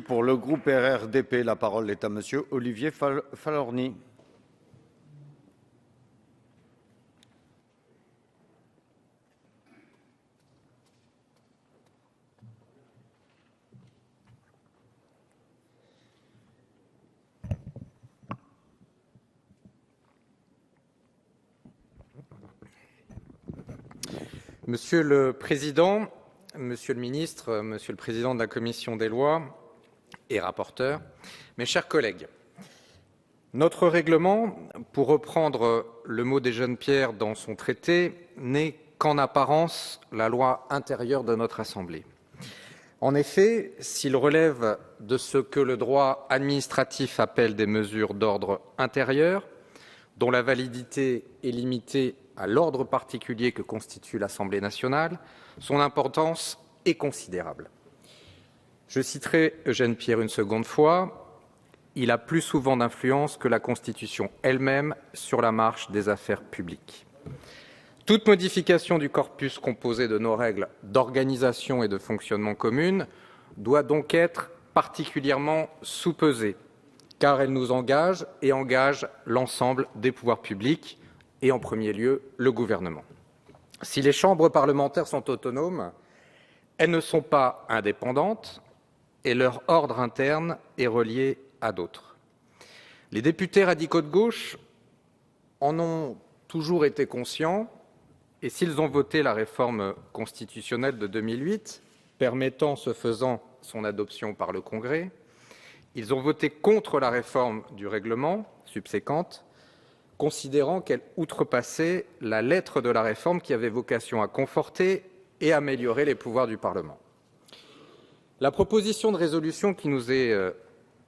Pour le groupe RRDP, la parole est à Monsieur Olivier Falorni. Monsieur le Président, Monsieur le Ministre, Monsieur le Président de la Commission des lois et rapporteur, mes chers collègues, notre règlement, pour reprendre le mot des jeunes Pierre dans son traité, n'est qu'en apparence la loi intérieure de notre Assemblée. En effet, s'il relève de ce que le droit administratif appelle des mesures d'ordre intérieur, dont la validité est limitée à l'ordre particulier que constitue l'Assemblée nationale, son importance est considérable. Je citerai Eugène Pierre une seconde fois. Il a plus souvent d'influence que la Constitution elle-même sur la marche des affaires publiques. Toute modification du corpus composé de nos règles d'organisation et de fonctionnement communes doit donc être particulièrement sous-pesée, car elle nous engage et engage l'ensemble des pouvoirs publics, et en premier lieu le gouvernement. Si les chambres parlementaires sont autonomes, elles ne sont pas indépendantes et leur ordre interne est relié à d'autres. Les députés radicaux de gauche en ont toujours été conscients et s'ils ont voté la réforme constitutionnelle de 2008, permettant ce faisant son adoption par le Congrès, ils ont voté contre la réforme du règlement subséquente, considérant qu'elle outrepassait la lettre de la réforme qui avait vocation à conforter et améliorer les pouvoirs du Parlement. La proposition de résolution qui nous est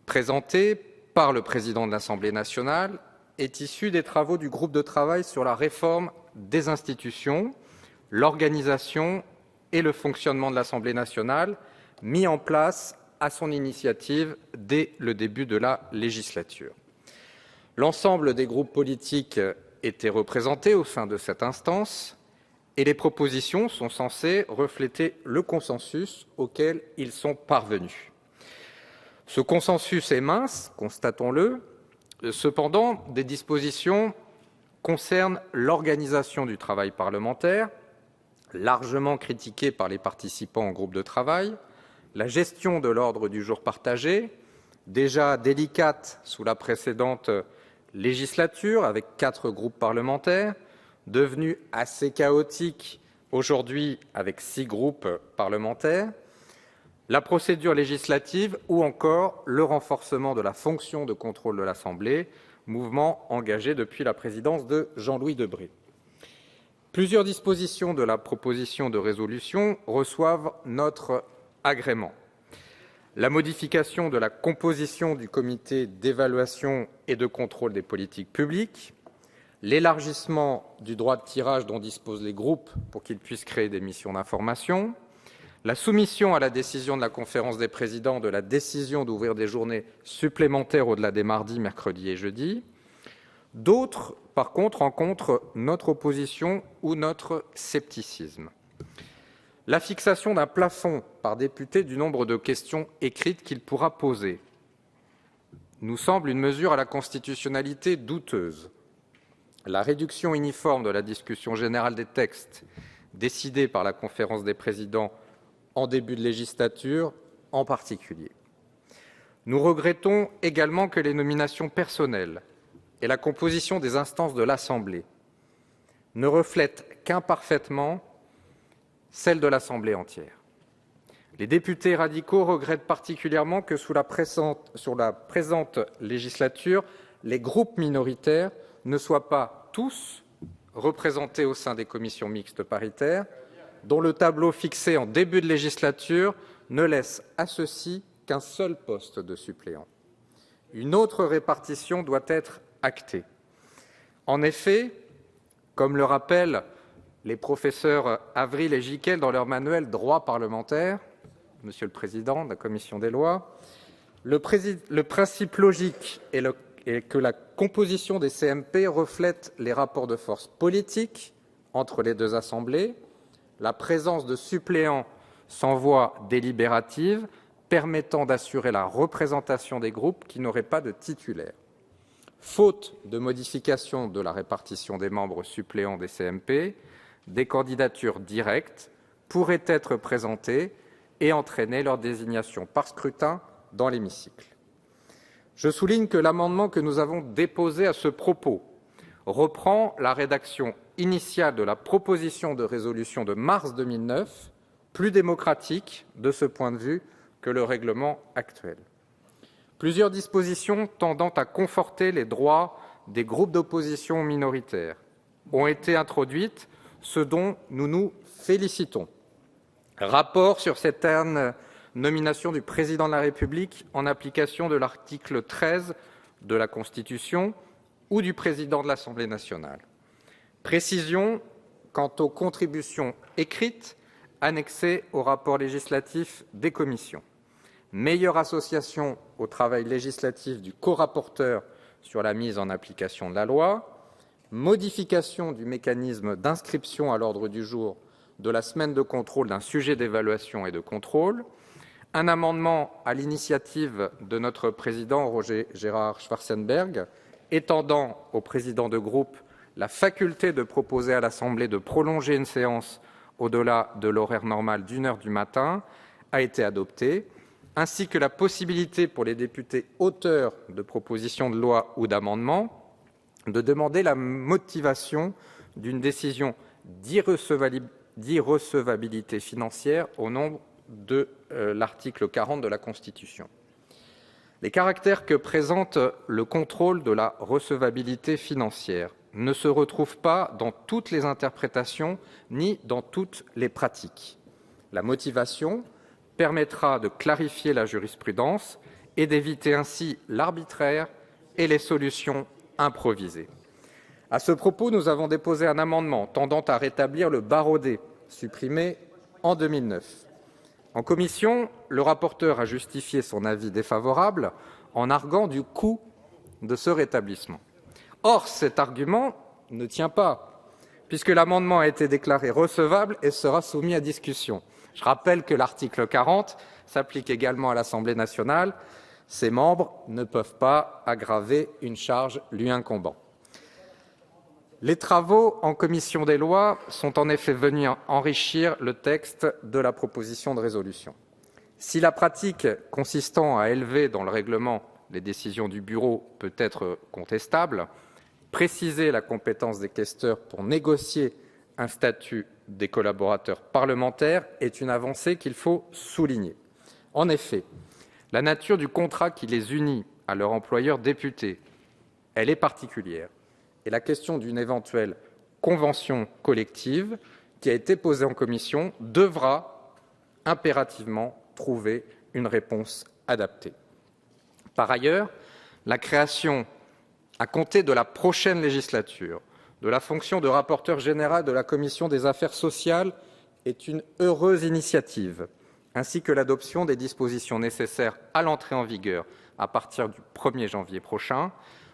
présentée par le président de l'Assemblée nationale est issue des travaux du groupe de travail sur la réforme des institutions, l'organisation et le fonctionnement de l'Assemblée nationale, mis en place à son initiative dès le début de la législature. L'ensemble des groupes politiques étaient représentés au sein de cette instance et les propositions sont censées refléter le consensus auquel ils sont parvenus. Ce consensus est mince, constatons-le. Cependant, des dispositions concernent l'organisation du travail parlementaire, largement critiquée par les participants au groupe de travail, la gestion de l'ordre du jour partagé, déjà délicate sous la précédente législature avec 4 groupes parlementaires, devenue assez chaotique aujourd'hui avec 6 groupes parlementaires, la procédure législative ou encore le renforcement de la fonction de contrôle de l'Assemblée, mouvement engagé depuis la présidence de Jean-Louis Debré. Plusieurs dispositions de la proposition de résolution reçoivent notre agrément. La modification de la composition du comité d'évaluation et de contrôle des politiques publiques, l'élargissement du droit de tirage dont disposent les groupes pour qu'ils puissent créer des missions d'information, la soumission à la décision de la conférence des présidents de la décision d'ouvrir des journées supplémentaires au-delà des mardis, mercredis et jeudis. D'autres, par contre, rencontrent notre opposition ou notre scepticisme. La fixation d'un plafond par député du nombre de questions écrites qu'il pourra poser nous semble une mesure à la constitutionnalité douteuse. La réduction uniforme de la discussion générale des textes décidée par la conférence des présidents en début de législature en particulier. Nous regrettons également que les nominations personnelles et la composition des instances de l'Assemblée ne reflètent qu'imparfaitement celle de l'Assemblée entière. Les députés radicaux regrettent particulièrement que sur la présente législature, les groupes minoritaires ne soient pas tous représentés au sein des commissions mixtes paritaires, dont le tableau fixé en début de législature ne laisse à ceux-ci qu'un seul poste de suppléant. Une autre répartition doit être actée. En effet, comme le rappellent les professeurs Avril et Gicquel dans leur manuel droit parlementaire, Monsieur le Président de la Commission des lois, le principe logique est que la composition des CMP reflète les rapports de force politiques entre les deux assemblées, la présence de suppléants sans voix délibérative permettant d'assurer la représentation des groupes qui n'auraient pas de titulaire. Faute de modification de la répartition des membres suppléants des CMP, des candidatures directes pourraient être présentées et entraîner leur désignation par scrutin dans l'hémicycle. Je souligne que l'amendement que nous avons déposé à ce propos reprend la rédaction initiale de la proposition de résolution de mars 2009, plus démocratique de ce point de vue que le règlement actuel. Plusieurs dispositions tendant à conforter les droits des groupes d'opposition minoritaires ont été introduites, ce dont nous nous félicitons. Rapport sur certaines nominations du président de la République en application de l'article 13 de la Constitution ou du président de l'Assemblée nationale. Précision quant aux contributions écrites annexées au rapport législatif des commissions. Meilleure association au travail législatif du corapporteur sur la mise en application de la loi, modification du mécanisme d'inscription à l'ordre du jour de la semaine de contrôle d'un sujet d'évaluation et de contrôle, un amendement à l'initiative de notre président Roger Gérard Schwarzenberg étendant au président de groupe la faculté de proposer à l'Assemblée de prolonger une séance au-delà de l'horaire normal d'1 heure du matin a été adopté, ainsi que la possibilité pour les députés auteurs de propositions de loi ou d'amendements de demander la motivation d'une décision d'irrecevabilité financière au nom de l'article 40 de la Constitution. Les caractères que présente le contrôle de la recevabilité financière ne se retrouvent pas dans toutes les interprétations ni dans toutes les pratiques. La motivation permettra de clarifier la jurisprudence et d'éviter ainsi l'arbitraire et les solutions improvisées. À ce propos, nous avons déposé un amendement tendant à rétablir le barreau-D, supprimé en 2009. En commission, le rapporteur a justifié son avis défavorable en arguant du coût de ce rétablissement. Or, cet argument ne tient pas, puisque l'amendement a été déclaré recevable et sera soumis à discussion. Je rappelle que l'article 40 s'applique également à l'Assemblée nationale. Ses membres ne peuvent pas aggraver une charge lui incombant. Les travaux en commission des lois sont en effet venus enrichir le texte de la proposition de résolution. Si la pratique consistant à élever dans le règlement les décisions du bureau peut être contestable, préciser la compétence des questeurs pour négocier un statut des collaborateurs parlementaires est une avancée qu'il faut souligner. En effet, la nature du contrat qui les unit à leur employeur député, elle est particulière. Et la question d'une éventuelle convention collective qui a été posée en commission devra impérativement trouver une réponse adaptée. Par ailleurs, la création, à compter de la prochaine législature, de la fonction de rapporteur général de la Commission des affaires sociales est une heureuse initiative, ainsi que l'adoption des dispositions nécessaires à l'entrée en vigueur à partir du 1er janvier prochain,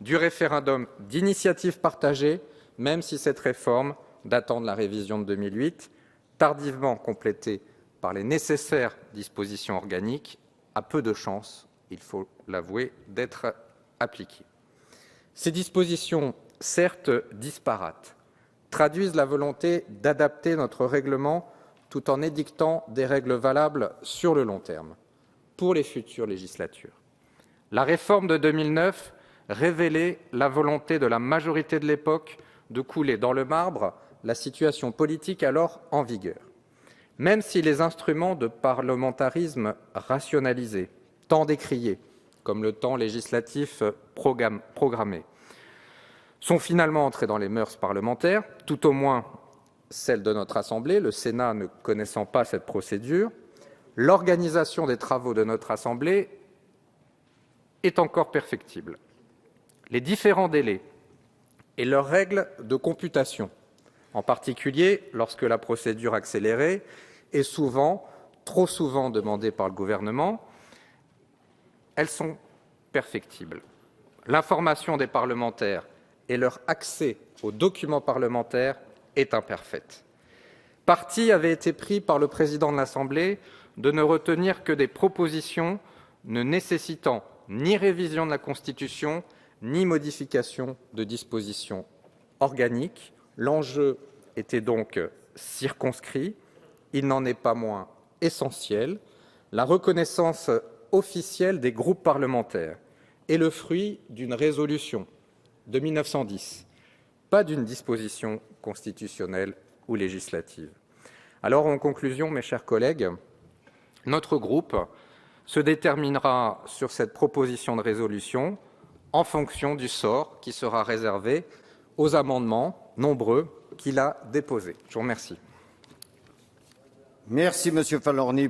du référendum d'initiative partagée, même si cette réforme, datant de la révision de 2008, tardivement complétée par les nécessaires dispositions organiques, a peu de chances, il faut l'avouer, d'être appliquée. Ces dispositions, certes disparates, traduisent la volonté d'adapter notre règlement tout en édictant des règles valables sur le long terme, pour les futures législatures. La réforme de 2009 révélait la volonté de la majorité de l'époque de couler dans le marbre la situation politique alors en vigueur. Même si les instruments de parlementarisme rationalisé, tant décriés, comme le temps législatif programmé, sont finalement entrés dans les mœurs parlementaires, tout au moins celle de notre Assemblée, le Sénat ne connaissant pas cette procédure, l'organisation des travaux de notre Assemblée est encore perfectible. Les différents délais et leurs règles de computation, en particulier lorsque la procédure accélérée est souvent, trop souvent demandée par le gouvernement, elles sont perfectibles. L'information des parlementaires et leur accès aux documents parlementaires est imparfaite. Parti avait été pris par le président de l'Assemblée de ne retenir que des propositions ne nécessitant ni révision de la Constitution, ni modification de dispositions organiques. L'enjeu était donc circonscrit. Il n'en est pas moins essentiel. La reconnaissance officielle des groupes parlementaires est le fruit d'une résolution de 1910, pas d'une disposition constitutionnelle ou législative. Alors, en conclusion, mes chers collègues, notre groupe se déterminera sur cette proposition de résolution en fonction du sort qui sera réservé aux amendements nombreux qu'il a déposés. Je vous remercie. Merci, Monsieur Falorni.